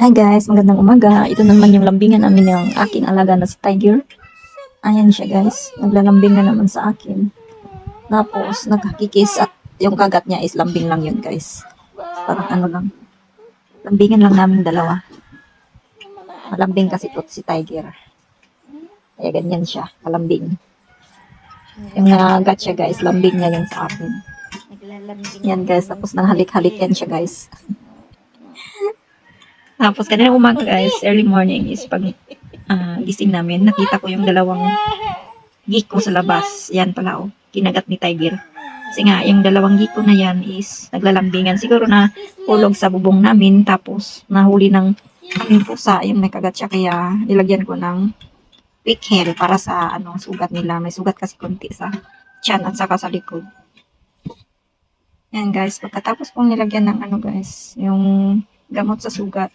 Hi guys, magandang umaga. Ito naman yung lambingan namin ng aking alaga na si Tiger. Ayan siya guys, naglalambing na naman sa akin. Tapos nagkakikis at yung kagat niya is lambing lang yun guys. Parang ano lang, lambingan lang namin dalawa. Malambing kasi to si Tiger. Kaya ganyan siya, kalambing. Yung nagat siya guys, lambing niya yun sa akin. Yan guys, tapos nanghalik-halik yan siya guys. Tapos kanina umaga guys, early morning is pag gising namin, nakita ko yung dalawang giko sa labas. Yan pala oh, kinagat ni Tiger. Kasi nga, yung dalawang giko na yan is naglalambingan. Siguro na hulog sa bubong namin, tapos nahuli ng aming pusa, yung nakagat siya. Kaya nilagyan ko ng quick hair para sa sugat nila. May sugat kasi konti sa tiyan at saka sa likod. Yan guys, pagkatapos kong nilagyan ng guys, yung gamot sa sugat,